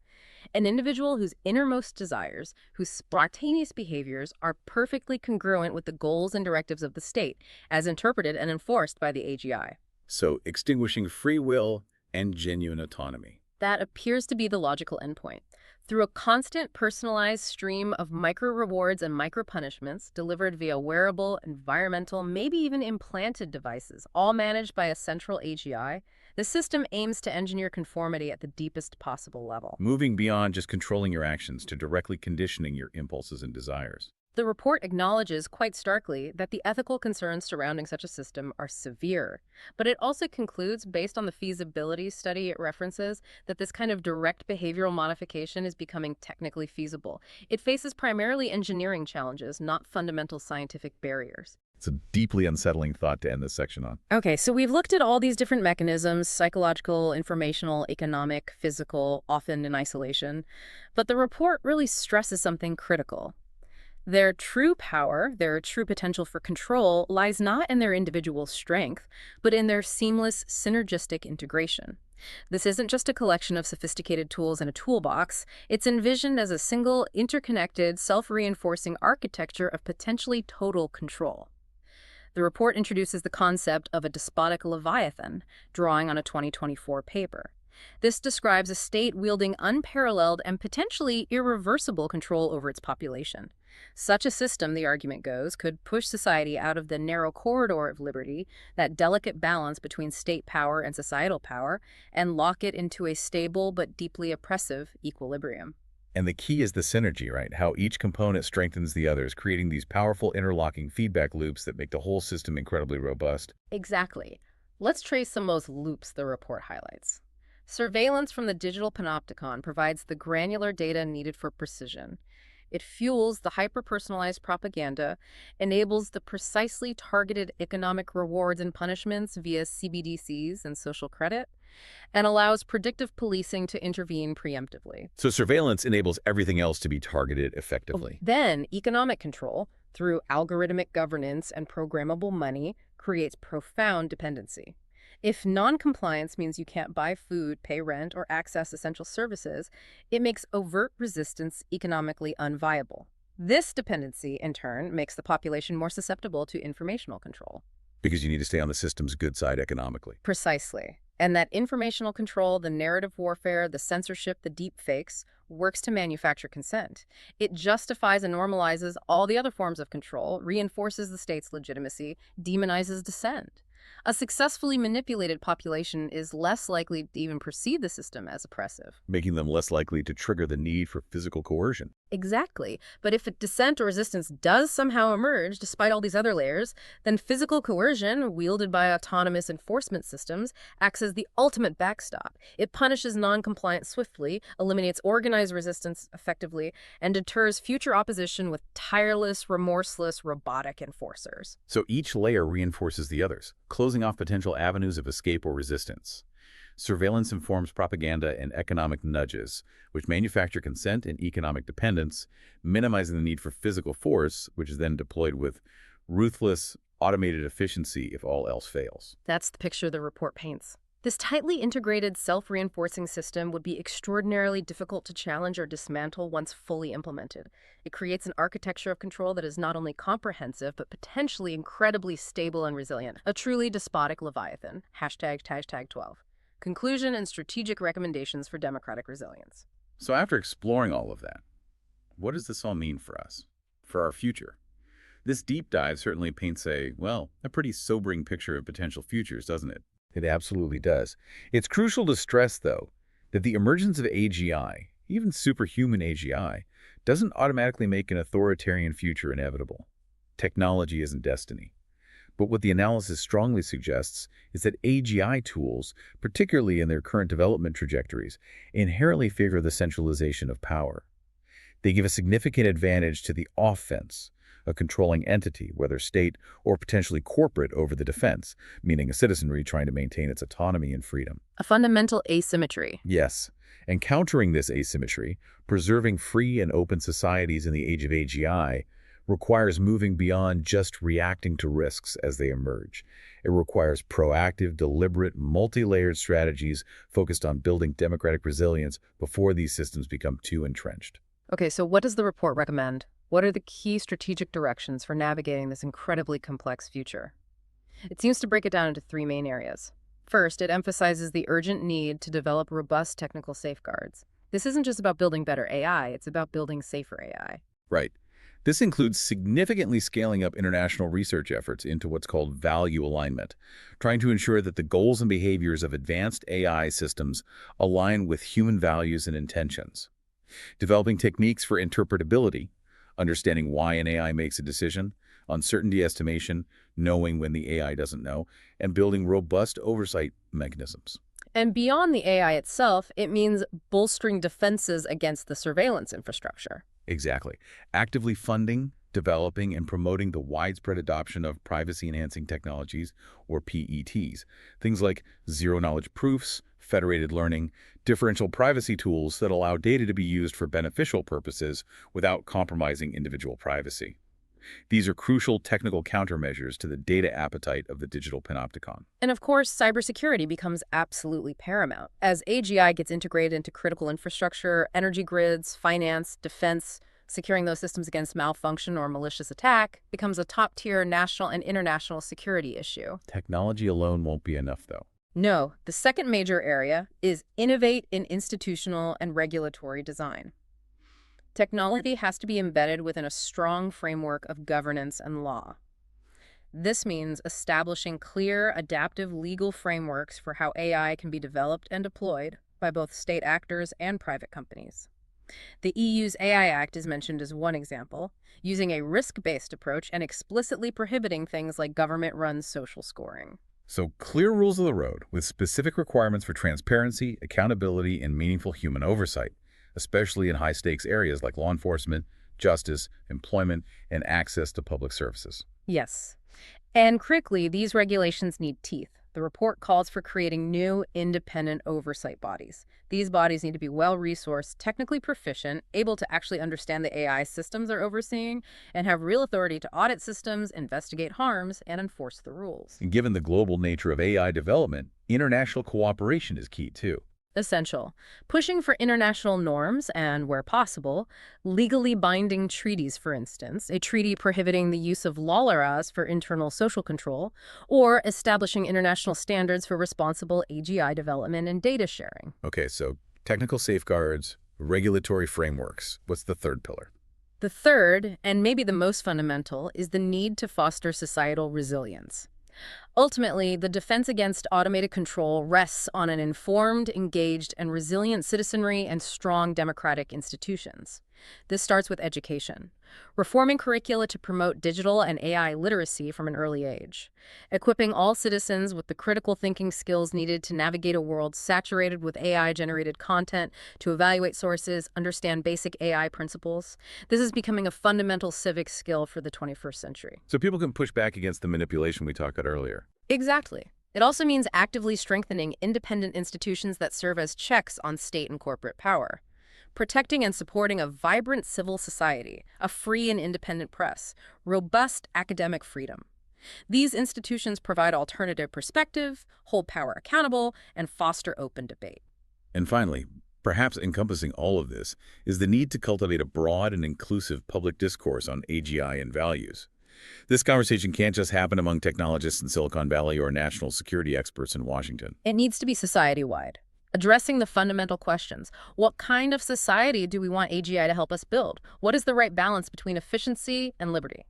An individual whose innermost desires, whose spontaneous behaviors are perfectly congruent with the goals and directives of the state, as interpreted and enforced by the AGI. So, extinguishing free will and genuine autonomy. That appears to be the logical endpoint. Through a constant personalized stream of micro rewards and micro punishments delivered via wearable, environmental, maybe even implanted devices, all managed by a central AGI, the system aims to engineer conformity at the deepest possible level. Moving beyond just controlling your actions to directly conditioning your impulses and desires. The report acknowledges quite starkly that the ethical concerns surrounding such a system are severe, but it also concludes, based on the feasibility study it references, that this kind of direct behavioral modification is becoming technically feasible. It faces primarily engineering challenges, not fundamental scientific barriers. It's a deeply unsettling thought to end this section on. Okay, so we've looked at all these different mechanisms: psychological, informational, economic, physical, often in isolation. But the report really stresses something critical. Their true power, their true potential for control, lies not in their individual strength, but in their seamless, synergistic integration. This isn't just a collection of sophisticated tools in a toolbox. It's envisioned as a single, interconnected, self-reinforcing architecture of potentially total control. The report introduces the concept of a despotic Leviathan, drawing on a 2024 paper. This describes a state wielding unparalleled and potentially irreversible control over its population. Such a system, the argument goes, could push society out of the narrow corridor of liberty, that delicate balance between state power and societal power, and lock it into a stable but deeply oppressive equilibrium. And the key is the synergy, right? How each component strengthens the others, creating these powerful interlocking feedback loops that make the whole system incredibly robust. Exactly. Let's trace some of those loops the report highlights. Surveillance from the digital panopticon provides the granular data needed for precision. It fuels the hyper-personalized propaganda, enables the precisely targeted economic rewards and punishments via CBDCs and social credit, and allows predictive policing to intervene preemptively. So surveillance enables everything else to be targeted effectively. Then, economic control, through algorithmic governance and programmable money, creates profound dependency. If non-compliance means you can't buy food, pay rent, or access essential services, it makes overt resistance economically unviable. This dependency, in turn, makes the population more susceptible to informational control. Because you need to stay on the system's good side economically. Precisely. And that informational control, the narrative warfare, the censorship, the deep fakes, works to manufacture consent. It justifies and normalizes all the other forms of control, reinforces the state's legitimacy, demonizes dissent. A successfully manipulated population is less likely to even perceive the system as oppressive. Making them less likely to trigger the need for physical coercion. Exactly. But if a dissent or resistance does somehow emerge, despite all these other layers, then physical coercion, wielded by autonomous enforcement systems, acts as the ultimate backstop. It punishes non-compliance swiftly, eliminates organized resistance effectively, and deters future opposition with tireless, remorseless, robotic enforcers. So each layer reinforces the others, closing off potential avenues of escape or resistance. Surveillance informs propaganda and economic nudges, which manufacture consent and economic dependence, minimizing the need for physical force, which is then deployed with ruthless, automated efficiency if all else fails. That's the picture the report paints. This tightly integrated, self-reinforcing system would be extraordinarily difficult to challenge or dismantle once fully implemented. It creates an architecture of control that is not only comprehensive, but potentially incredibly stable and resilient. A truly despotic Leviathan. ##12. Conclusion and strategic recommendations for democratic resilience. So after exploring all of that, what does this all mean for us, for our future? This deep dive certainly paints a pretty sobering picture of potential futures, doesn't it? It absolutely does. It's crucial to stress, though, that the emergence of AGI, even superhuman AGI, doesn't automatically make an authoritarian future inevitable. Technology isn't destiny. But what the analysis strongly suggests is that AGI tools, particularly in their current development trajectories, inherently favor the centralization of power. They give a significant advantage to the offense, a controlling entity, whether state or potentially corporate, over the defense, meaning a citizenry trying to maintain its autonomy and freedom. A fundamental asymmetry. Yes, and countering this asymmetry, preserving free and open societies in the age of AGI, requires moving beyond just reacting to risks as they emerge. It requires proactive, deliberate, multi-layered strategies focused on building democratic resilience before these systems become too entrenched. Okay, so what does the report recommend? What are the key strategic directions for navigating this incredibly complex future? It seems to break it down into three main areas. First, it emphasizes the urgent need to develop robust technical safeguards. This isn't just about building better AI, it's about building safer AI. Right. This includes significantly scaling up international research efforts into what's called value alignment, trying to ensure that the goals and behaviors of advanced AI systems align with human values and intentions. Developing techniques for interpretability, understanding why an AI makes a decision, uncertainty estimation, knowing when the AI doesn't know, and building robust oversight mechanisms. And beyond the AI itself, it means bolstering defenses against the surveillance infrastructure. Exactly. Actively funding, developing, and promoting the widespread adoption of privacy-enhancing technologies, or PETs. Things like zero-knowledge proofs, federated learning, differential privacy tools that allow data to be used for beneficial purposes without compromising individual privacy. These are crucial technical countermeasures to the data appetite of the digital panopticon. And of course, cybersecurity becomes absolutely paramount. As AGI gets integrated into critical infrastructure, energy grids, finance, defense, securing those systems against malfunction or malicious attack becomes a top-tier national and international security issue. Technology alone won't be enough, though. No, the second major area is innovate in institutional and regulatory design. Technology has to be embedded within a strong framework of governance and law. This means establishing clear, adaptive legal frameworks for how AI can be developed and deployed by both state actors and private companies. The EU's AI Act is mentioned as one example, using a risk-based approach and explicitly prohibiting things like government-run social scoring. So clear rules of the road with specific requirements for transparency, accountability, and meaningful human oversight, especially in high-stakes areas like law enforcement, justice, employment, and access to public services. Yes. And critically, these regulations need teeth. The report calls for creating new, independent oversight bodies. These bodies need to be well-resourced, technically proficient, able to actually understand the AI systems they're overseeing, and have real authority to audit systems, investigate harms, and enforce the rules. And given the global nature of AI development, international cooperation is key, too. Essential. Pushing for international norms and, where possible, legally binding treaties, for instance, a treaty prohibiting the use of laws for internal social control, or establishing international standards for responsible AGI development and data sharing. Okay, so technical safeguards, regulatory frameworks. What's the third pillar? The third, and maybe the most fundamental, is the need to foster societal resilience. Ultimately, the defense against automated control rests on an informed, engaged, and resilient citizenry and strong democratic institutions. This starts with education, reforming curricula to promote digital and AI literacy from an early age, equipping all citizens with the critical thinking skills needed to navigate a world saturated with AI-generated content, to evaluate sources, understand basic AI principles. This is becoming a fundamental civic skill for the 21st century. So people can push back against the manipulation we talked about earlier. Exactly. It also means actively strengthening independent institutions that serve as checks on state and corporate power, protecting and supporting a vibrant civil society, a free and independent press, robust academic freedom. These institutions provide alternative perspective, hold power accountable, and foster open debate. And finally, perhaps encompassing all of this, is the need to cultivate a broad and inclusive public discourse on AGI and values. This conversation can't just happen among technologists in Silicon Valley or national security experts in Washington. It needs to be society-wide, addressing the fundamental questions. What kind of society do we want AGI to help us build? What is the right balance between efficiency and liberty?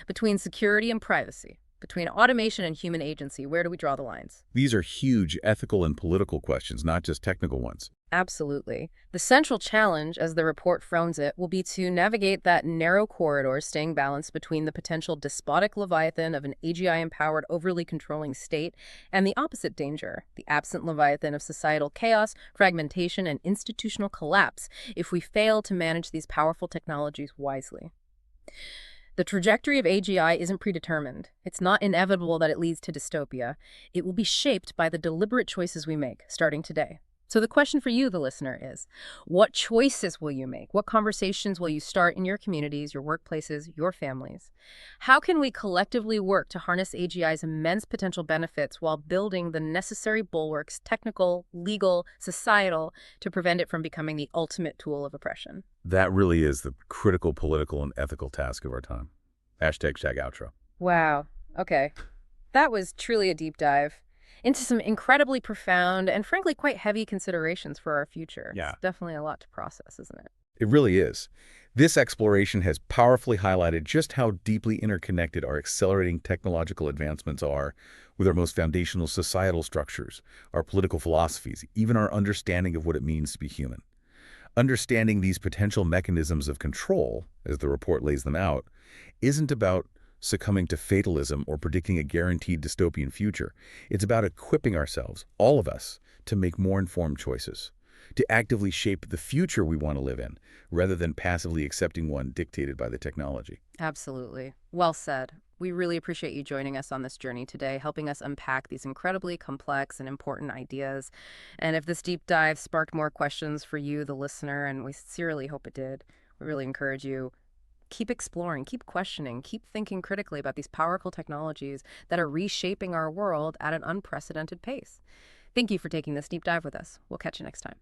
Between security and privacy? Between automation and human agency? Where do we draw the lines? These are huge ethical and political questions, not just technical ones. Absolutely. The central challenge, as the report frames it, will be to navigate that narrow corridor, staying balanced between the potential despotic Leviathan of an AGI-empowered, overly controlling state and the opposite danger, the absent Leviathan of societal chaos, fragmentation, and institutional collapse if we fail to manage these powerful technologies wisely. The trajectory of AGI isn't predetermined. It's not inevitable that it leads to dystopia. It will be shaped by the deliberate choices we make, starting today. So the question for you, the listener, is, what choices will you make? What conversations will you start in your communities, your workplaces, your families? How can we collectively work to harness AGI's immense potential benefits while building the necessary bulwarks, technical, legal, societal, to prevent it from becoming the ultimate tool of oppression? That really is the critical political and ethical task of our time. #outro. Wow. Okay. That was truly a deep dive. into some incredibly profound and frankly quite heavy considerations for our future. It's Yeah. definitely a lot to process, isn't it? It really is. This exploration has powerfully highlighted just how deeply interconnected our accelerating technological advancements are with our most foundational societal structures, our political philosophies, even our understanding of what it means to be human. Understanding these potential mechanisms of control, as the report lays them out, isn't about succumbing to fatalism or predicting a guaranteed dystopian future. It's about equipping ourselves, all of us, to make more informed choices, to actively shape the future we want to live in, rather than passively accepting one dictated by the technology. Absolutely. Well said. We really appreciate you joining us on this journey today, helping us unpack these incredibly complex and important ideas. And if this deep dive sparked more questions for you, the listener, and we sincerely hope it did, we really encourage you, keep exploring, keep questioning, keep thinking critically about these powerful technologies that are reshaping our world at an unprecedented pace. Thank you for taking this deep dive with us. We'll catch you next time.